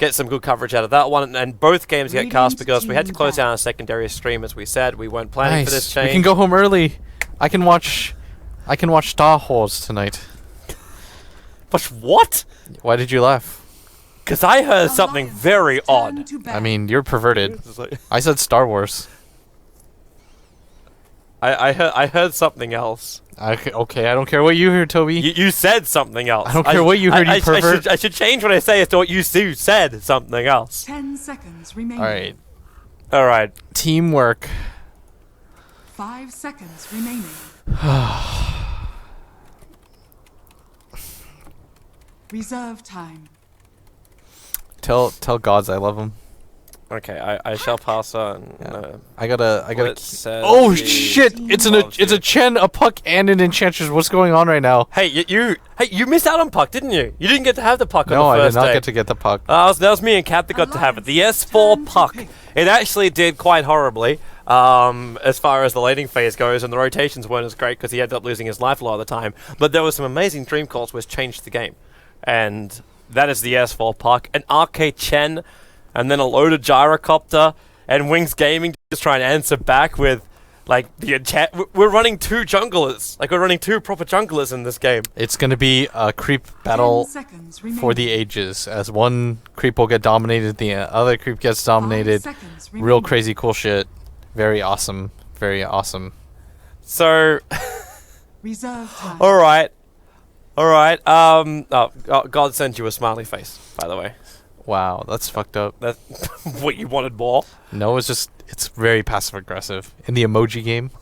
get some good coverage out of that one. And both games get cast because we had to close down our secondary stream, as we said. We weren't planning for this change. We can go home early. I can watch Star Wars tonight. But what? Why did you laugh? Because I heard something very odd. I mean, you're perverted. I said Star Wars. I heard something else. Okay, I don't care what you heard, Toby. You said something else. I don't care what you heard, you pervert. I should change what I say as to what you said. Something else. 10 seconds remaining. All right. Teamwork. 5 seconds remaining. Reserve time. Tell gods I love them. Okay, I shall pass on. Yeah. I gotta. Oh shit! It's a Chen, a Puck, and an Enchantress. What's going on right now? Hey, you missed out on Puck, didn't you? You didn't get to have the Puck on the No, first I did not day. get to get the Puck. That was me and Cap that got to have it. The S4 Puck. It actually did quite horribly as far as the laning phase goes, and the rotations weren't as great because he ended up losing his life a lot of the time. But there was some amazing dream calls which changed the game. And that is the S4 Puck. An Arcade Chen, and then a load of Gyrocopter, and Wings Gaming just trying to answer back with, like, the enchant. We're running 2 junglers. Like, we're running 2 proper junglers in this game. It's gonna be a creep battle for the ages, as one creep will get dominated, the other creep gets dominated. Real crazy cool shit. Very awesome. Very awesome. So, Reserve time. Alright. God sent you a smiley face, by the way. Wow, that's fucked up. That's what you wanted more? No, it's very passive aggressive. In the emoji game,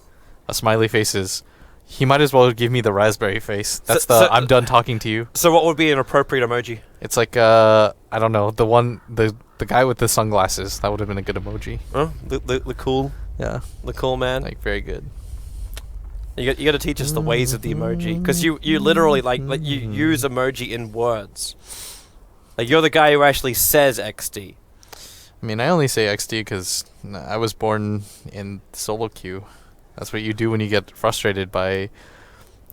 a smiley face is. He might as well give me the raspberry face. That's I'm done talking to you. So what would be an appropriate emoji? It's like I don't know, the guy with the sunglasses. That would have been a good emoji. Oh, the cool. Yeah, the cool man. Like very good. You got to teach us the ways of the emoji, because you literally like you use emoji in words. Like, you're the guy who actually says XD. I mean, I only say XD because I was born in solo queue. That's what you do when you get frustrated by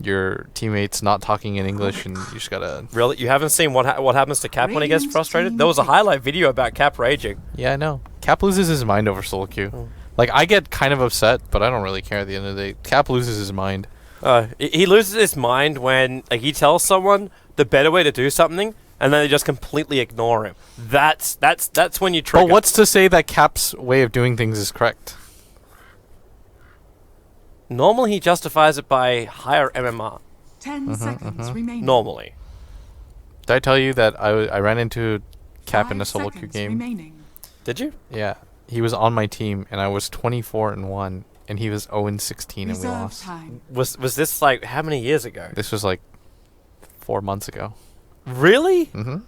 your teammates not talking in English, and you just gotta... Really? You haven't seen what happens to Cap when he gets frustrated? There was a highlight video about Cap raging. Yeah, I know. Cap loses his mind over solo queue. Oh. Like, I get kind of upset, but I don't really care at the end of the day. Cap loses his mind. He loses his mind when he tells someone the better way to do something, and then they just completely ignore him. That's when you trigger. But what's to say that Cap's way of doing things is correct? Normally he justifies it by higher MMR. 10 seconds remaining. Normally. Did I tell you that I ran into Cap in a solo queue game? Remaining. Did you? Yeah. He was on my team, and I was 24-1, and he was 0-16, and we lost. Time. Was this like how many years ago? This was like 4 months ago. Really? Mm-hmm.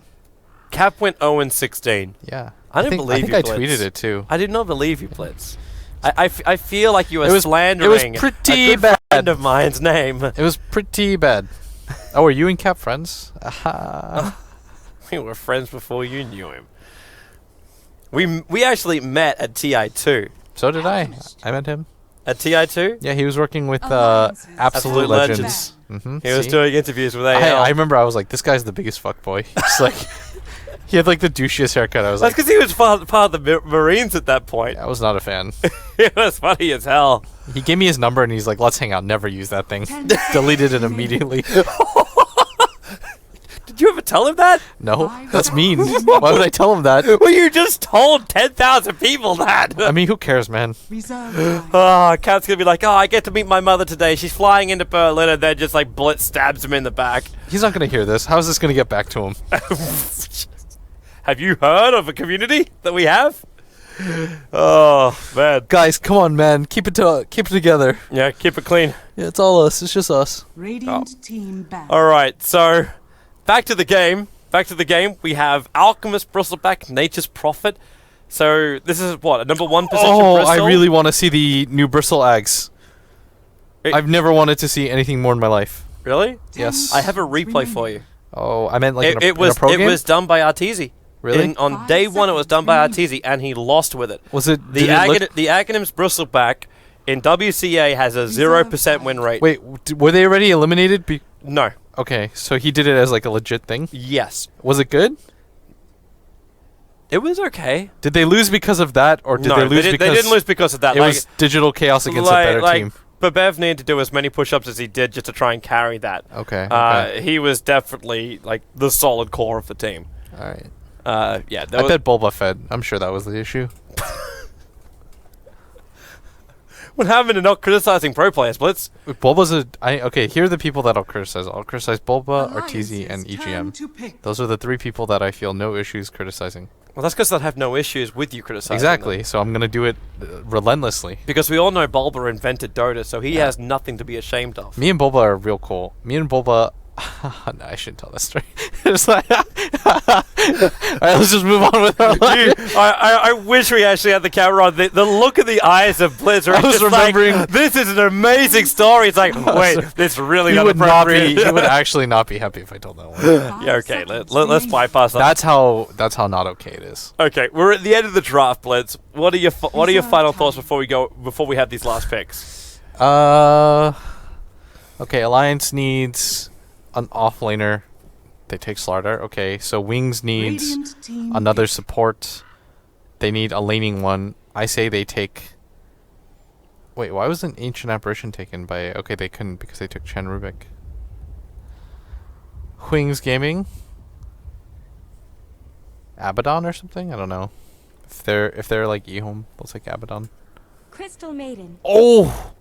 Cap went 0-16. Yeah. I didn't believe you, I Blitz. tweeted it too. I did not believe you, Blitz. I feel like you were slandering it was pretty a good friend of mine's name. It was pretty bad. Oh, are you and Cap friends? We were friends before you knew him. We actually met at TI2. So did I. I met him. At TI2? Yeah, he was working with Absolute Legends. Mm-hmm. He was doing interviews with AL. I remember I was like, this guy's the biggest fuckboy. He's like, he had like the douchiest haircut. I was That's because he was part of the Marines at that point. I was not a fan. It was funny as hell. He gave me his number and he's like, let's hang out. Never use that thing. Deleted it immediately. Did you ever tell him that? No, that's mean. Why would I tell him that? Well, you just told 10,000 people that. I mean, who cares, man? Cap's gonna be like, I get to meet my mother today. She's flying into Berlin, and then just like Blitz stabs him in the back. He's not gonna hear this. How is this gonna get back to him? Have you heard of a community that we have? Oh man, guys, come on, man, keep it together. Yeah, keep it clean. Yeah, it's all us. It's just us. Radiant team back. All right, so back to the game. We have Alchemist Bristleback, Nature's Prophet. So this is what, a number 1 position Oh, Bristle? I really want to see the new Bristle Ags. I've never wanted to see anything more in my life. Really? Yes. I have a replay for you. Oh, I meant like it was pro game? It was done by Arteezy. Really? On day 1, it was done by Arteezy, and he lost with it. Was it the Aghanim's Bristleback in WCA has a 0% win rate. Wait, were they already eliminated? No. Okay, so he did it as like a legit thing? Yes. Was it good? It was okay. Did they lose because of that, or did No, they lose they because didn't lose because of that. it was digital chaos against a better team? But Bev needed to do as many push-ups as he did just to try and carry that. Okay. He was definitely like the solid core of the team. All right. Yeah. I bet Bulba fed. I'm sure that was the issue. What happened to not criticizing pro players, Blitz? Bulba's okay, here are the people that I'll criticize. I'll criticize Bulba, Arteezy, and EGM. Those are the 3 people that I feel no issues criticizing. Well, that's because they'll have no issues with you criticizing Exactly, them. so I'm going to do it relentlessly. Because we all know Bulba invented Dota, so he has nothing to be ashamed of. Me and Bulba are real cool. Me and Bulba... no, I shouldn't tell that story. It's like, alright, let's just move on with our life. Dude, I wish we actually had the camera on. The look in the eyes of Blitz. I was remembering... Like, this is an amazing story. It's like, wait, this really he not would appropriate. he would actually not be happy if I told that one. Yeah, okay, let's bypass that. That's how not okay it is. Okay, we're at the end of the draft, Blitz. What are your final thoughts before we have these last picks? Okay, Alliance needs an offlaner. They take Slardar. Okay, so Wings needs another support. They need a laning one. I say they take... Wait, why wasn't Ancient Apparition taken by... Okay, they couldn't because they took Chen Rubik. Wings Gaming? Abaddon or something? I don't know. If they're like eHome, they'll take Abaddon. Crystal Maiden. Oh!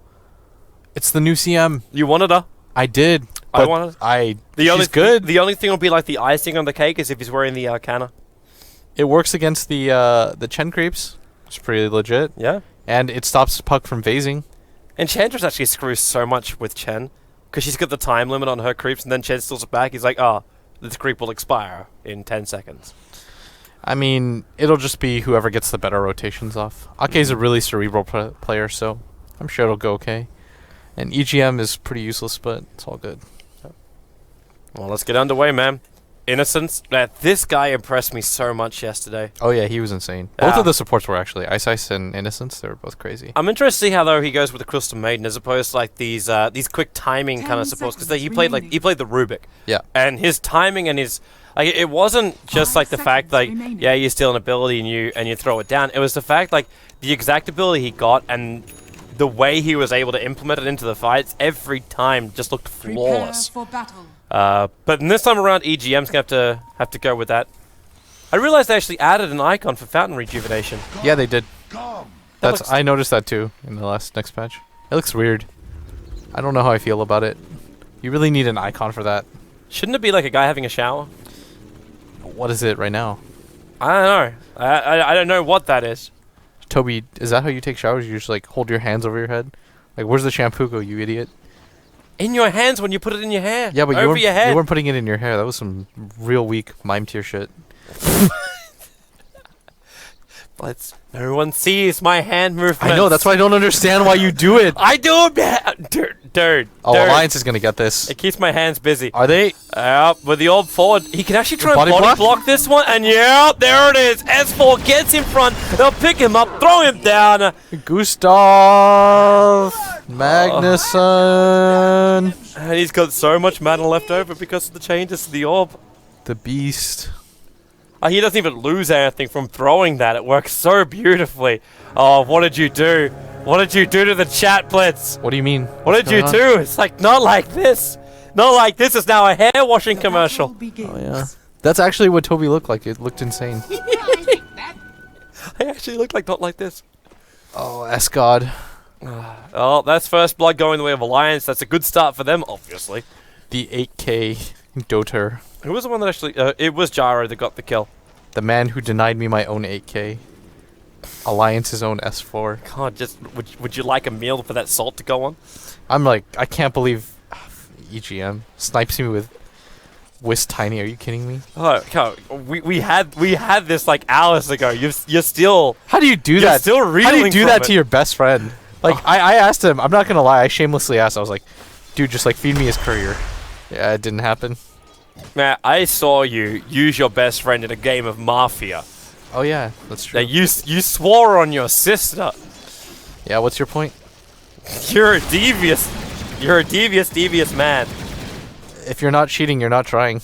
It's the new CM. You wanted her? I did. I wanted her. She's good. The only thing will be like the icing on the cake is if he's wearing the Arcana. It works against the Chen creeps. It's pretty legit. Yeah. And it stops Puck from phasing. Enchantress actually screws so much with Chen because she's got the time limit on her creeps, and then Chen steals it back. He's like, oh, this creep will expire in 10 seconds. I mean, it'll just be whoever gets the better rotations off. Ake's a really cerebral player, so I'm sure it'll go okay. And EGM is pretty useless, but it's all good. Well, let's get underway, man. Innocence. This guy impressed me so much yesterday. Oh yeah, he was insane. Both of the supports were actually Ice and Innocence. They were both crazy. I'm interested to see how though he goes with the Crystal Maiden as opposed to like these quick timing kind of supports because he played the Rubik. Yeah. And his timing and his like it wasn't just like the fact like yeah you steal an ability and you throw it down. It was the fact like the exact ability he got and the way he was able to implement it into the fights every time just looked flawless. Prepare for battle. But this time around, EGM's gonna have to go with that. I realized they actually added an icon for Fountain Rejuvenation. Yeah, they did. I noticed that too in the next patch. It looks weird. I don't know how I feel about it. You really need an icon for that. Shouldn't it be like a guy having a shower? What is it right now? I don't know. I don't know what that is. Toby, is that how you take showers? You just like hold your hands over your head? Like, where's the shampoo go, you idiot? In your hands when you put it in your hair. Yeah, but over your head. You weren't putting it in your hair. That was some real weak mime tier shit. Everyone sees my hand movements. I know, that's why I don't understand why you do it. I do it, dude. Oh, Alliance is gonna get this. It keeps my hands busy. Are they? With the old forward, he can actually try and body body block? block this one, and yeah, there it is. S4 gets in front. They'll pick him up, throw him down. Gustav Magnuson. And he's got so much mana left over because of the changes to the orb. The beast. He doesn't even lose anything from throwing that. It works so beautifully. Oh, what did you do? What did you do to the chat, Blitz? What do you mean? What did you do? It's like, not like this. Not like this. It's now a hair washing commercial. Oh, yeah. That's actually what Toby looked like. It looked insane. I actually look like not like this. Oh, S-God. Oh, that's first blood going the way of Alliance. That's a good start for them, obviously. The 8K Doter. Who was the one that actually... it was Gyro that got the kill. The man who denied me my own 8K. Alliance's own S4. God, just... Would you like a meal for that salt to go on? I'm like, I can't believe EGM snipes me with Whist Tiny. Are you kidding me? Oh, God. We had this like hours ago. You're still... How do you do You're that? still reeling How do you do from that it. to your best friend? Like, I asked him. I'm not going to lie. I shamelessly asked. I was like, dude, just like feed me his courier. Yeah, it didn't happen. Man, I saw you use your best friend in a game of Mafia. Oh, yeah. That's true. That you swore on your sister. Yeah, what's your point? You're a devious man. If you're not cheating, you're not trying.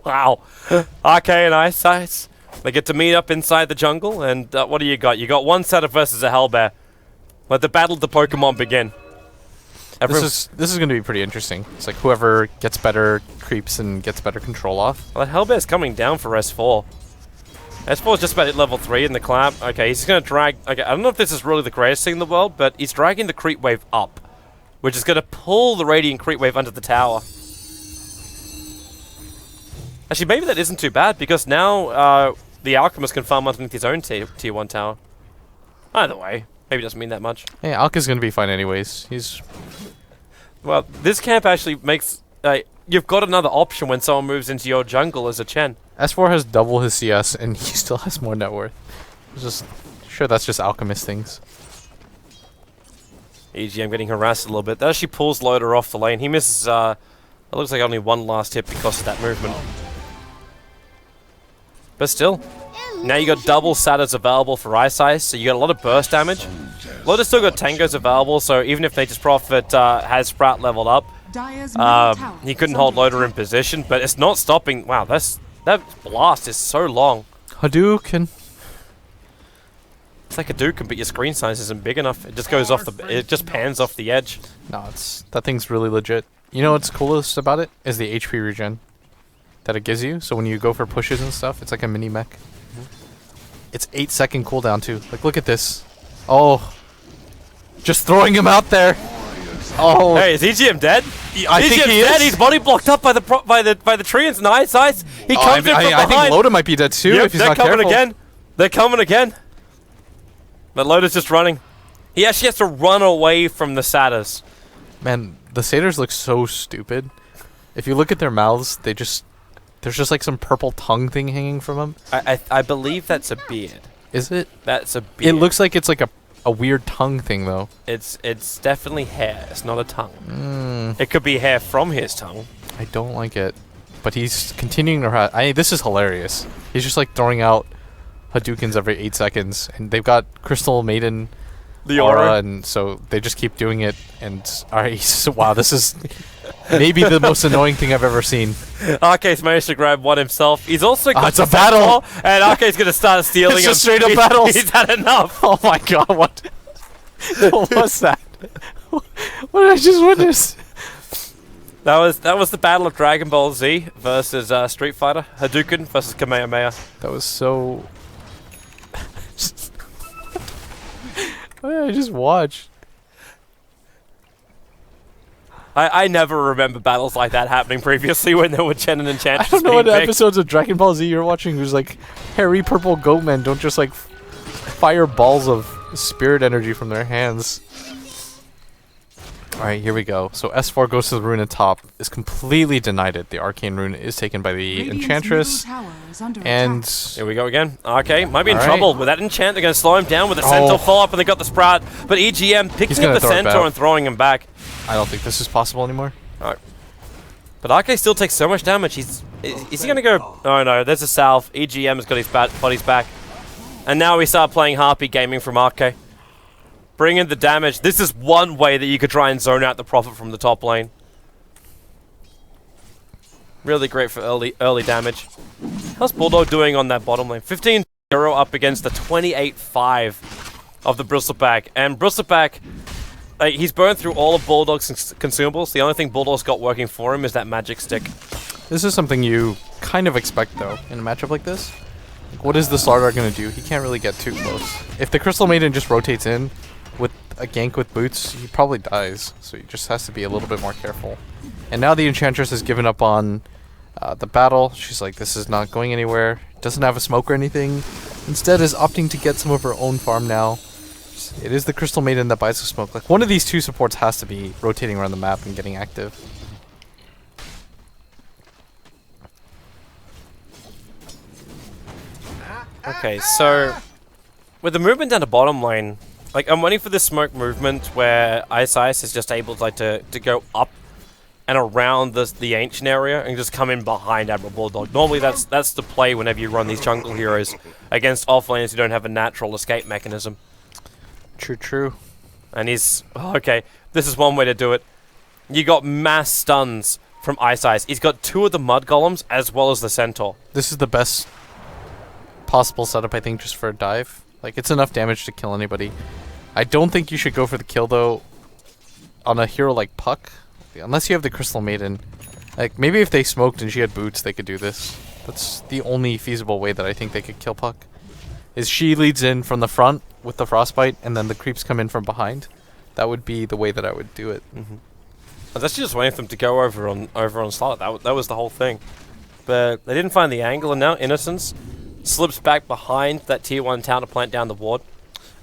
Wow. Arcane Eyesights. They get to meet up inside the jungle, and what do you got? You got one setter versus a hellbear. Let the battle of the Pokemon begin. This is going to be pretty interesting. It's like whoever gets better creeps and gets better control off. Well, that hellbear's coming down for S4. S4 is just about at level 3 in the clap. Okay, he's going to drag... Okay, I don't know if this is really the greatest thing in the world, but he's dragging the creep wave up, which is going to pull the radiant creep wave under the tower. Actually, maybe that isn't too bad, because now the Alchemist can farm underneath his own tier 1 tower. Either way, maybe it doesn't mean that much. Hey, Alka's going to be fine anyways. He's... Well, this camp actually makes... you've got another option when someone moves into your jungle as a Chen. S4 has double his CS, and he still has more net worth. It's just... Sure, that's just Alchemist things. EGM getting harassed a little bit. That actually pulls Loader off the lane. He misses... it looks like only one last hit because of that movement. But still, now you got double Satyrs available for Ice Ice, so you got a lot of burst damage. Loader's still got Tangos available, so even if Nature's Prophet has Sprout leveled up, he couldn't hold Loader in position, but it's not stopping. Wow, that blast is so long. Hadouken. It's like a Hadouken, but your screen size isn't big enough. It just goes off it just pans off the edge. No, that thing's really legit. You know what's coolest about it? Is the HP regen that it gives you. So when you go for pushes and stuff, it's like a mini mech. It's 8-second cooldown too. Like, look at this. Oh, just throwing him out there. Oh, hey, is EGM dead? I think he is. Dead. He's body blocked up by the tree and Ice Ice. He comes in from behind. I think Loda might be dead too if he's not careful. They're coming again. They're coming again. But Loda's just running. He actually has to run away from the Satyrs. Man, the Satyrs look so stupid. If you look at their mouths, there's just like some purple tongue thing hanging from them. I believe that's a beard. Is it? That's a beard. It looks like it's like a weird tongue thing though. It's definitely hair. It's not a tongue. It could be hair from his tongue. I don't like it. But he's continuing to this is hilarious. He's just like throwing out Hadoukens every 8 seconds, and they've got Crystal Maiden, the aura, and so they just keep doing it. And wow, this is maybe the most annoying thing I've ever seen. Arcade's managed to grab one himself. He's also got it's a battle, and Arcade's gonna start stealing. It's just straight up battles. He's had enough. Oh my god, what? What was that? What did I just witness? That was the battle of Dragon Ball Z versus Street Fighter. Hadouken versus Kamehameha. That was so... What did I just watch? I never remember battles like that happening previously when there were Chen and Enchantress. I don't know what big. episodes of Dragon Ball Z you're watching who's like hairy purple goat men don't just like fire balls of spirit energy from their hands. Alright, here we go. So S4 goes to the rune at top, is completely denied it. The arcane rune is taken by the Enchantress. And here we go again. Okay, might be in trouble with that enchant. They're going to slow him down with a Centaur follow-up, and they got the Sprout. But EGM picking up the Centaur and throwing him back. I don't think this is possible anymore. Alright. But Arcade still takes so much damage. Is he going to go... Oh no, there's a Salve. EGM has got his body's back. And now we start playing Harpy Gaming from Arcade. Bring in the damage. This is one way that you could try and zone out the Prophet from the top lane. Really great for early damage. How's Bulldog doing on that bottom lane? 15-0 up against the 28-5 of the Bristleback. And Bristleback, he's burned through all of Bulldog's consumables. The only thing Bulldog's got working for him is that magic stick. This is something you kind of expect, though, in a matchup like this. Like, what is the Slardar going to do? He can't really get too close. If the Crystal Maiden just rotates in with a gank with boots, he probably dies. So he just has to be a little bit more careful. And now the Enchantress has given up on the battle. She's like, this is not going anywhere. Doesn't have a smoke or anything. Instead is opting to get some of her own farm now. It is the Crystal Maiden that buys the smoke. Like, one of these two supports has to be rotating around the map and getting active. Okay, so with the movement down the bottom lane, like, I'm waiting for this smoke movement where Ice is just able to go up and around the ancient area and just come in behind Admiral Bulldog. Normally that's the play whenever you run these jungle heroes against offlaners who don't have a natural escape mechanism. True. And he's... Oh, okay, this is one way to do it. You got mass stuns from Ice. He's got 2 of the Mud Golems as well as the Centaur. This is the best possible setup, I think, just for a dive. Like, it's enough damage to kill anybody. I don't think you should go for the kill, though, on a hero like Puck. Unless you have the Crystal Maiden. Like, maybe if they smoked and she had boots, they could do this. That's the only feasible way that I think they could kill Puck. Is she leads in from the front with the Frostbite, and then the creeps come in from behind. That would be the way that I would do it. I was actually just waiting for them to go over on slot. That was the whole thing. But they didn't find the angle, and now Innocence slips back behind that tier 1 tower to plant down the ward.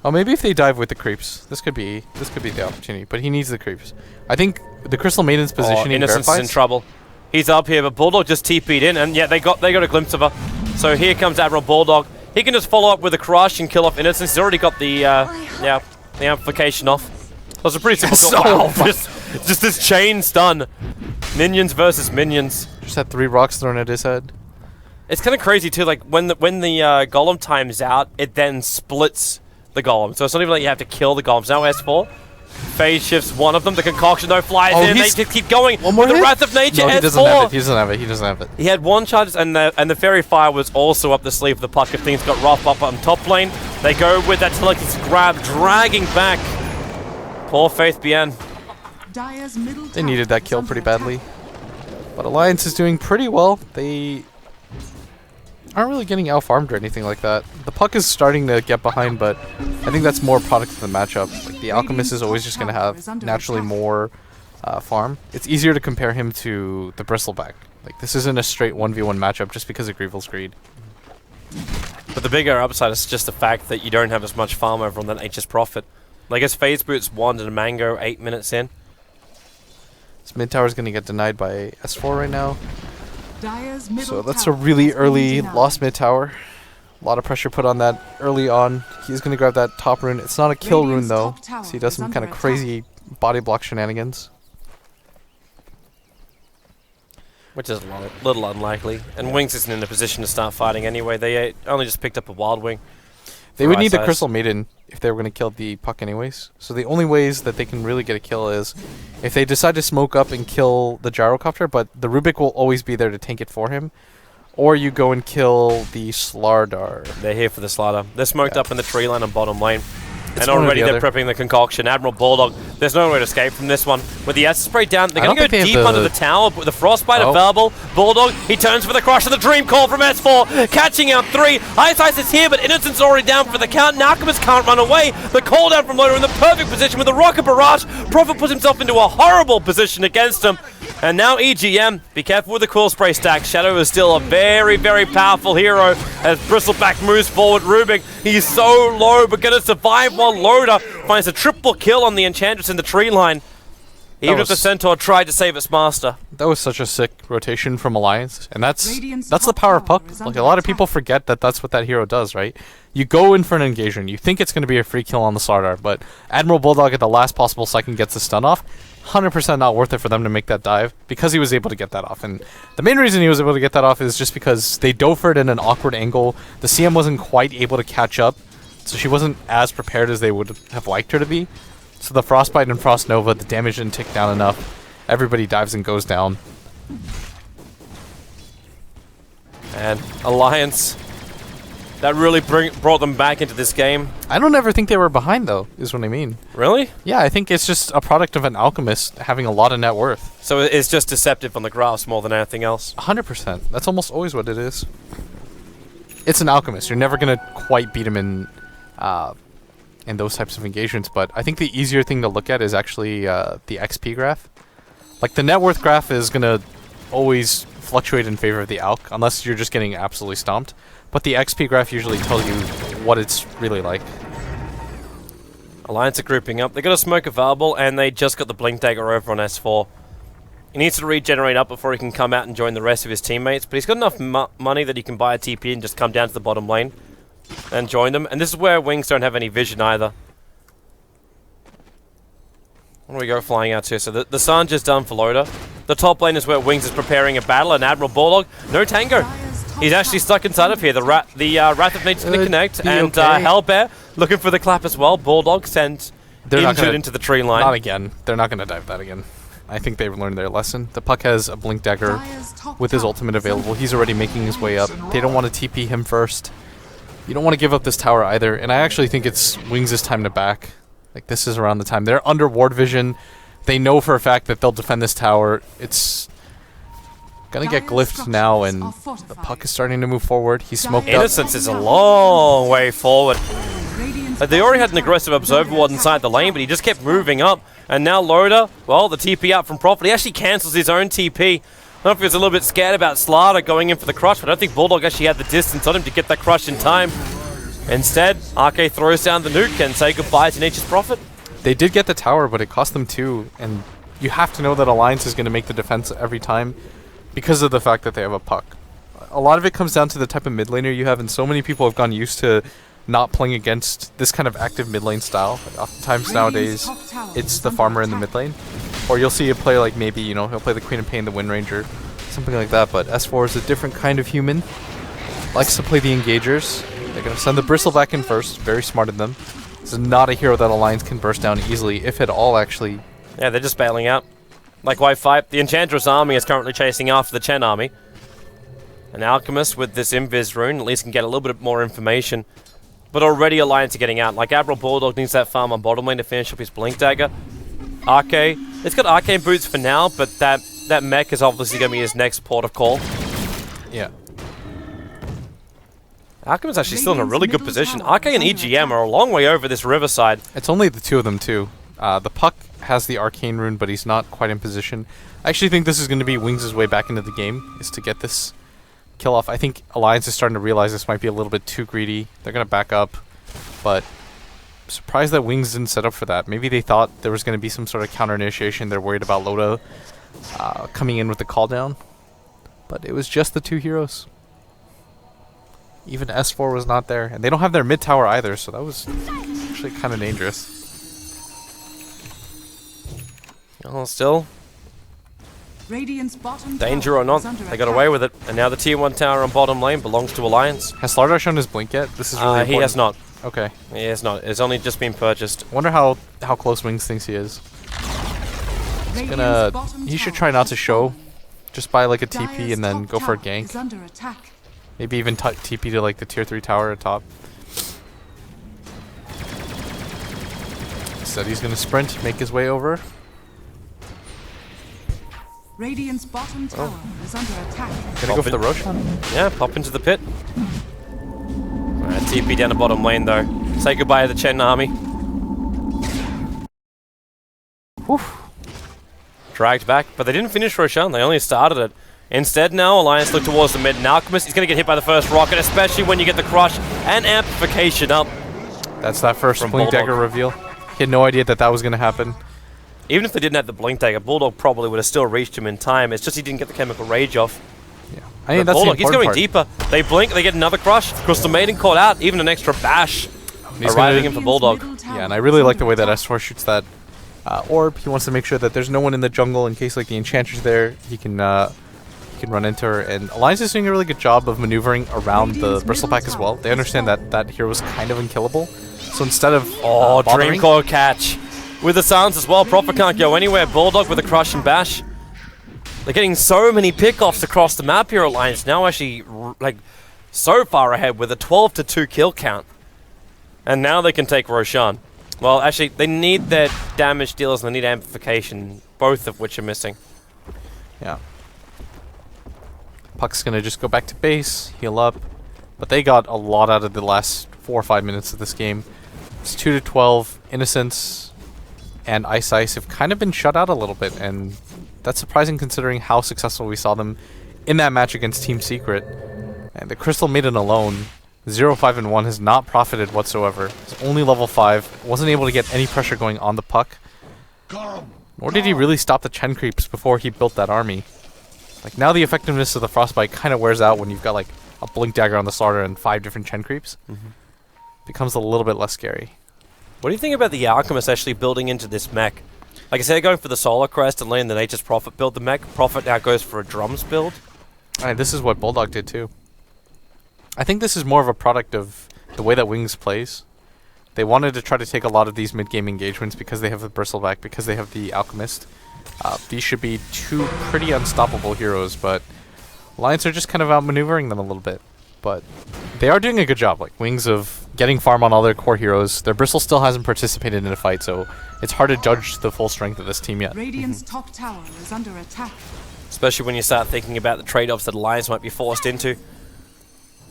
Oh, maybe if they dive with the creeps, this could be the opportunity. But he needs the creeps. I think the Crystal Maiden's positioning Innocence verifies. is in trouble. He's up here, but Bulldog just TP'd in, and yeah, they got a glimpse of her. So here comes Admiral Bulldog. He can just follow up with a crush and kill off Innocence. He's already got the amplification off. That was a pretty simple So wow. Just this chain stun. Minions versus minions. Just had 3 rocks thrown at his head. It's kind of crazy too. Like when the golem times out, it then splits the golem. So it's not even like you have to kill the golems. Now S4 phase shifts one of them. The concoction though flies in. They just keep going. One more with the hit? Wrath of Nature. No, he S4. doesn't have it. He doesn't have it. He doesn't have it. He had 1 charge, and the Fairy Fire was also up the sleeve of the Puck. If things got rough up on top lane, they go with that Telekinesis grab, dragging back. Poor Faith Bien. Dire's middle They needed that kill pretty badly. But Alliance is doing pretty well. They aren't really getting out-farmed or anything like that. The Puck is starting to get behind, but I think that's more product of the matchup. Like, the Alchemist is always just going to have naturally more farm. It's easier to compare him to the Bristleback. Like, this isn't a straight 1v1 matchup just because of Grievel's Greed. But the bigger upside is just the fact that you don't have as much farm over on that Nature's Prophet. Like, his Phase Boots wand and a Mango 8 minutes in. This mid tower is going to get denied by S4 right now. Dire's middle So that's a tower really has been early denied. lost mid tower. A lot of pressure put on that early on. He's going to grab that top rune. It's not a kill rune Radiant's though. top tower So he does is some under kind of attack. crazy body block shenanigans. Which is a little unlikely. And Wings isn't in a position to start fighting anyway. They only just picked up a Wild Wing. They would Right need the size. Crystal Maiden if they were going to kill the Puck anyways. So the only ways that they can really get a kill is if they decide to smoke up and kill the Gyrocopter, but the Rubik will always be there to tank it for him. Or you go and kill the Slardar. They're here for the slaughter. They're smoked up in the tree line on bottom lane. It's And one or already the they're other. prepping the concoction. Admiral Bulldog, there's no way to escape from this one. With the acid spray down, they're I going to don't go think they deep have under the- the tower with the Frostbite Oh. available. Bulldog, he turns for the crush and the Dream Call from S4, catching out 3. Ice Ice is here, but Innocent's already down for the count. Alchemist can't run away. The call down from Loader in the perfect position with the Rocket Barrage. Prophet puts himself into a horrible position against him. And now EGM, be careful with the Cool Spray stack. Shadow is still a very, very powerful hero as Bristleback moves forward. Rubik, he's so low, but gonna survive while Loader finds a triple kill on the Enchantress in the tree line. Even if the was- Centaur tried to save its master. That was such a sick rotation from Alliance, and that's Radiant's the top power of tower Puck. is Like, under a lot of attack. people forget that that's what that hero does, right? You go in for an engagement, you think it's going to be a free kill on the Slardar, but Admiral Bulldog at the last possible second gets the stun off. 100% not worth it for them to make that dive because he was able to get that off. And the main reason he was able to get that off is just because they dofered in an awkward angle. The CM wasn't quite able to catch up, so she wasn't as prepared as they would have liked her to be. So the Frostbite and Frost Nova, the damage didn't tick down enough. Everybody dives and goes down. And Alliance, that really brought them back into this game. I don't ever think they were behind, though, is what I mean. Really? Yeah, I think it's just a product of an alchemist having a lot of net worth. So it's just deceptive on the graphs more than anything else. 100%. That's almost always what it is. It's an alchemist. You're never going to quite beat him in those types of engagements, but I think the easier thing to look at is actually the XP graph. Like, the net worth graph is going to always fluctuate in favor of the alch, unless you're just getting absolutely stomped. But the XP graph usually tells you what it's really like. Alliance are grouping up. They got a smoke available, and they just got the Blink Dagger over on S4. He needs to regenerate up before he can come out and join the rest of his teammates, but he's got enough money that he can buy a TP and just come down to the bottom lane and join them. And this is where Wings don't have any vision either. Where do we go flying out to? So the Sun just done for Loader. The top lane is where Wings is preparing a battle, and Admiral Bulldog, no tango. He's actually stuck inside of here. The Wrath of Nature's going to connect, be and okay. Hellbear looking for the clap as well. Bulldog sent They're not injured gonna- into the tree line. Not again. They're not going to dive that again. I think they've learned their lesson. The Puck has a Blink Dagger Dire's top with his tower ultimate is under available. He's already making his way up. They don't want to TP him first. You don't want to give up this tower either, and I actually think it's Wings' time to back. Like, this is around the time. They're under ward vision. They know for a fact that they'll defend this tower. It's gonna get glyphed now, and the puck is starting to move forward. He's smoked up. Innocence is a long way forward. They already had an aggressive observer ward inside the lane, but he just kept moving up. And now Loda, well, the TP out from Prophet. He actually cancels his own TP. I don't know if he was a little bit scared about Slaughter going in for the crush, but I don't think Bulldog actually had the distance on him to get that crush in time. Instead, RK throws down the nuke and say goodbye to Nature's Prophet. They did get the tower, but it cost them 2, and you have to know that Alliance is going to make the defense every time because of the fact that they have a puck. A lot of it comes down to the type of mid laner you have, and so many people have gotten used to not playing against this kind of active mid lane style. Like, oftentimes nowadays, it's the farmer in the mid lane. Or you'll see a player like maybe, you know, he'll play the Queen of Pain, the Wind Ranger, something like that. But S4 is a different kind of human. Likes to play the engagers. They're going to send the Bristle back in first. Very smart of them. This is not a hero that Alliance can burst down easily, if at all, actually. Yeah, they're just bailing out. Like Y5, the Enchantress army is currently chasing after the Chen army. An Alchemist with this Invis rune at least can get a little bit more information. But already Alliance are getting out. Like Admiral Bulldog needs that farm on bottom lane to finish up his Blink Dagger. Arcane, it's got Arcane Boots for now, but that mech is obviously going to be his next port of call. Yeah. Alchemist actually still in a really good position. Arcane and EGM are a long way over this Riverside. It's only the 2 of them, too. The Puck has the Arcane rune, but he's not quite in position. I actually think this is going to be Wings' way back into the game, is to get this kill off. I think Alliance is starting to realize this might be a little bit too greedy. They're going to back up, but I'm surprised that Wings didn't set up for that. Maybe they thought there was going to be some sort of counter initiation. They're worried about Loda coming in with the call down, but it was just the 2 heroes. Even S4 was not there, and they don't have their mid tower either, so that was actually kind of dangerous. Well, still, Radiant's bottom danger or not, they got away with it. And now the tier 1 tower on bottom lane belongs to Alliance. Has Slardar shown his blink yet? This is really important. He has not. Okay. He has not. It's only just been purchased. Wonder how close Wings thinks he is. He's gonna. He should try not to show. Just buy like a TP and then go for a gank. Maybe even TP to like the tier 3 tower at top. Said he's gonna sprint, make his way over. Radiant's bottom tower is under attack. Gonna go for the Roshan? Yeah, pop into the pit. Alright, TP down the bottom lane though. Say goodbye to the Chen army. Whew. Dragged back, but they didn't finish Roshan, they only started it. Instead now, Alliance look towards the mid, and Alchemist is going to get hit by the first rocket, especially when you get the crush and amplification up. That's that first Blink Dagger reveal. He had no idea that that was going to happen. Even if they didn't have the Blink Dagger, Bulldog probably would have still reached him in time. It's just he didn't get the Chemical Rage off. Yeah, I mean, that's Bulldog, the he's going part. deeper. They blink, they get another crush. Crystal Maiden caught out, even an extra bash arriving in for Bulldog. Yeah, and I really like the way that S4 shoots that orb. He wants to make sure that there's no one in the jungle in case like the Enchantress there. He can run into her, and Alliance is doing a really good job of maneuvering around the Bristleback as well. They understand that that hero is kind of unkillable, so instead of Dreamcore catch with the silence as well. Prophet can't go anywhere. Bulldog with a crush and bash. They're getting so many pickoffs across the map here. Alliance now actually like so far ahead with a 12-2 kill count, and now they can take Roshan. Well, actually, they need their damage dealers and they need amplification, both of which are missing. Yeah. Puck's gonna just go back to base, heal up, but they got a lot out of the last 4 or 5 minutes of this game. It's 2-12. Innocence and Ice have kind of been shut out a little bit, and that's surprising considering how successful we saw them in that match against Team Secret. And the Crystal Maiden alone, 0-5-1, has not profited whatsoever. He's only level 5, wasn't able to get any pressure going on the Puck. Nor did he really stop the Chen creeps before he built that army. Like, now the effectiveness of the Frostbite kind of wears out when you've got like a Blink Dagger on the starter and 5 different Chen creeps. Becomes a little bit less scary. What do you think about the Alchemist actually building into this mech? Like I said, going for the Solar Crest and letting the Nature's Prophet build the mech. Prophet now goes for a Drums build. Alright, this is what Bulldog did too. I think this is more of a product of the way that Wings plays. They wanted to try to take a lot of these mid-game engagements because they have the Bristleback, because they have the Alchemist. These should be 2 pretty unstoppable heroes, but Alliance are just kind of outmaneuvering them a little bit. but they are doing a good job. Like Wings of getting farm on all their core heroes. Their Bristle still hasn't participated in a fight, so it's hard to judge the full strength of this team yet. Radiant's top tower is under attack. Especially when you start thinking about the trade-offs that Alliance might be forced into.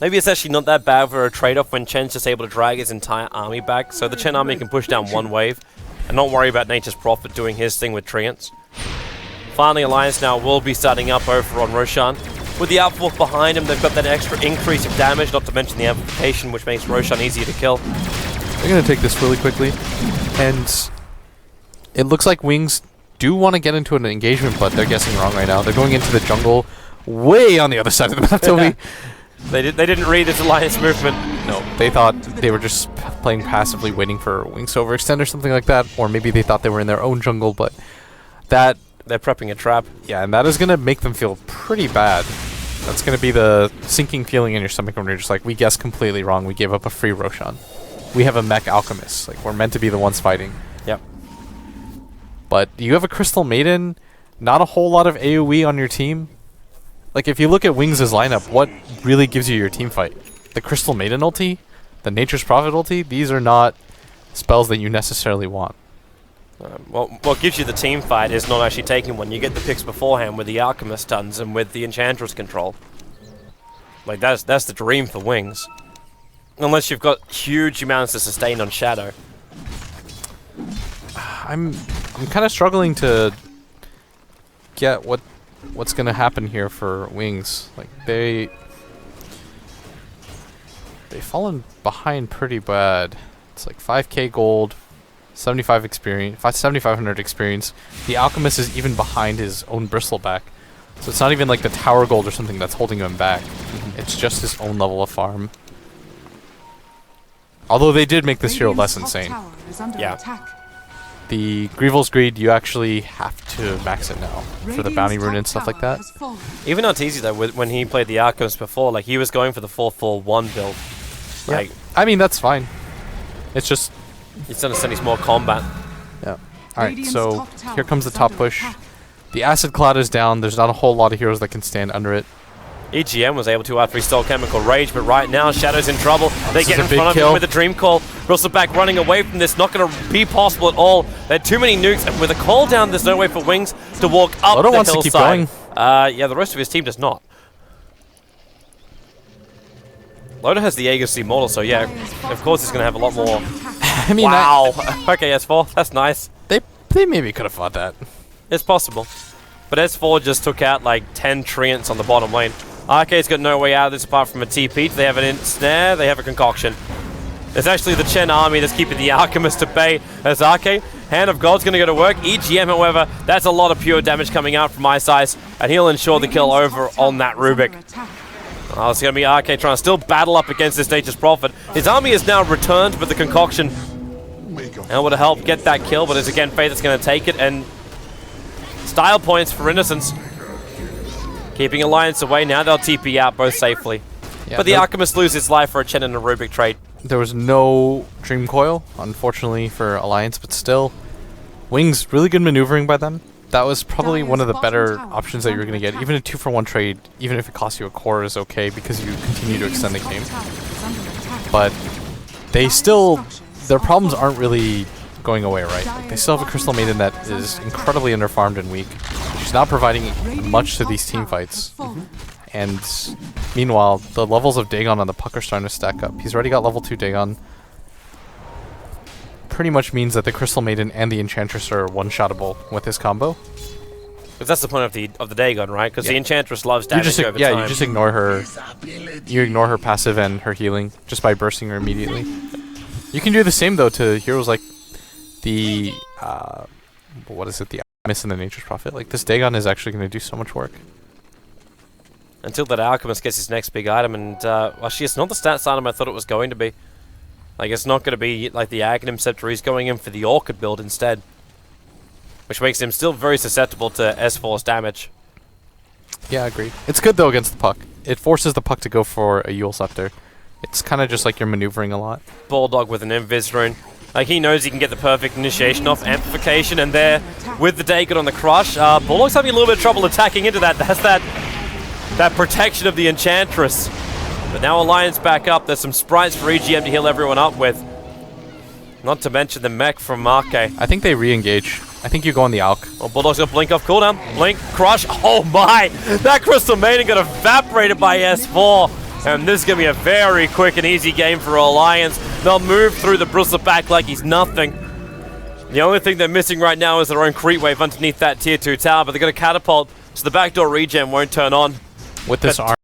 Maybe it's actually not that bad for a trade-off when Chen's just able to drag his entire army back, so the Chen army can push down one wave and not worry about Nature's Prophet doing his thing with Treants. Finally, Alliance now will be starting up over on Roshan. With the outforce behind him, they've got that extra increase of damage, not to mention the amplification, which makes Roshan easier to kill. They're going to take this really quickly, and it looks like Wings do want to get into an engagement, but they're guessing wrong right now. They're going into the jungle way on the other side of the map, Toby. They didn't read this Alliance movement. No, they thought they were just playing passively, waiting for Wings to overextend or something like that, or maybe they thought they were in their own jungle, but that... They're prepping a trap. Yeah, and that is going to make them feel pretty bad. That's going to be the sinking feeling in your stomach when you're just like, we guessed completely wrong, we gave up a free Roshan. We have a mech alchemist, like, we're meant to be the ones fighting. Yep. But you have a Crystal Maiden, not a whole lot of AoE on your team. Like, if you look at Wings' lineup, what really gives you your team fight? The Crystal Maiden ulti? The Nature's Prophet ulti? These are not spells that you necessarily want. Well, what gives you the team fight is not actually taking one. You get the picks beforehand with the Alchemist stuns and with the Enchantress control. Like, that's the dream for Wings. Unless you've got huge amounts to sustain on Shadow. I'm kind of struggling to get what's going to happen here for Wings. Like, they've fallen behind pretty bad. It's like 5k gold, 75 experience, 7,500 experience. The Alchemist is even behind his own Bristleback. So it's not even like the tower gold or something that's holding him back. It's just his own level of farm. Although they did make this hero less insane. Yeah. The Grievel's Greed, you actually have to max it now for the bounty rune and stuff like that. Even Arteezy though, when he played the Alchemist before, like he was going for the 4-4-1 build. Yeah. Like, I mean, that's fine. It's just... It's to understand he's more combat. Yeah. Alright, so here comes the top push. The Acid Cloud is down. There's not a whole lot of heroes that can stand under it. EGM was able to after he stole Chemical Rage, but right now Shadow's in trouble. They get in front of him with a Dream Call. Bristleback running away from this, not going to be possible at all. There are too many nukes, and with a call down, there's no way for Wings to walk up Loda the wants hillside. to keep going. Yeah, the rest of his team does not. Loda has the Aegis Immortal, so yeah, of course he's going to have a lot more. I mean, wow. Okay, S4, that's nice. They maybe could have fought that. It's possible. But S4 just took out like 10 Treants on the bottom lane. Arcade's got no way out of this apart from a TP. They have an snare, they have a concoction. It's actually the Chen army that's keeping the Alchemist at bay as Arcade. Hand of God's going to go to work. EGM, however, that's a lot of pure damage coming out from Ice Ice, and he'll ensure the kill over on that Rubik. Oh, it's going to be Arcade trying to still battle up against this Nature's Prophet. His army is now returned with the concoction. And would help get that kill, but it's again Faith that's going to take it, and style points for Innocence. Keeping Alliance away, now they'll TP out both safely. Yeah, but the Alchemist loses his life for a Chen and a Rubik trade. There was no Dream Coil, unfortunately, for Alliance, but still. Wings, really good maneuvering by them. That was probably one of the better options that you were going to get. Even a 2-for-1 trade, even if it costs you a core, is okay because you continue to extend the game. But they still... Their problems aren't really going away, right? Like, they still have a Crystal Maiden that is incredibly underfarmed and weak. She's not providing much to these team fights. And meanwhile, the levels of Dagon on the Puck are starting to stack up. He's already got level 2 Dagon. Pretty much means that the Crystal Maiden and the Enchantress are one-shottable with his combo. Because that's the point of the Dagon, right? Because the Enchantress loves damage over time. You just ignore her. You ignore her passive and her healing just by bursting her immediately. You can do the same, though, to heroes like the, what is it, the Alchemist and the Nature's Prophet. Like, this Dagon is actually going to do so much work. Until that Alchemist gets his next big item, and, actually, it's not the stats item I thought it was going to be. Like, it's not going to be, like, the Aghanim Scepter. He's going in for the Orchid build instead. Which makes him still very susceptible to S4's damage. Yeah, agreed. It's good, though, against the Puck. It forces the Puck to go for a Yule Scepter. It's kind of just like you're maneuvering a lot. Bulldog with an Invis rune. Like, he knows he can get the perfect initiation off, amplification, and there, with the Dagon on the crush, Bulldog's having a little bit of trouble attacking into that. That's that protection of the Enchantress. But now Alliance back up. There's some sprites for EGM to heal everyone up with. Not to mention the mech from Marke. I think they re-engage. I think you go on the Alk. Well, Bulldog's got Blink off cooldown. Blink, Crush. Oh my! That Crystal Maiden got evaporated by S4. And this is going to be a very quick and easy game for Alliance. They'll move through the Bristler back like he's nothing. The only thing they're missing right now is their own creep wave underneath that tier 2 tower, but they're going to catapult, so the backdoor regen won't turn on. With this arm.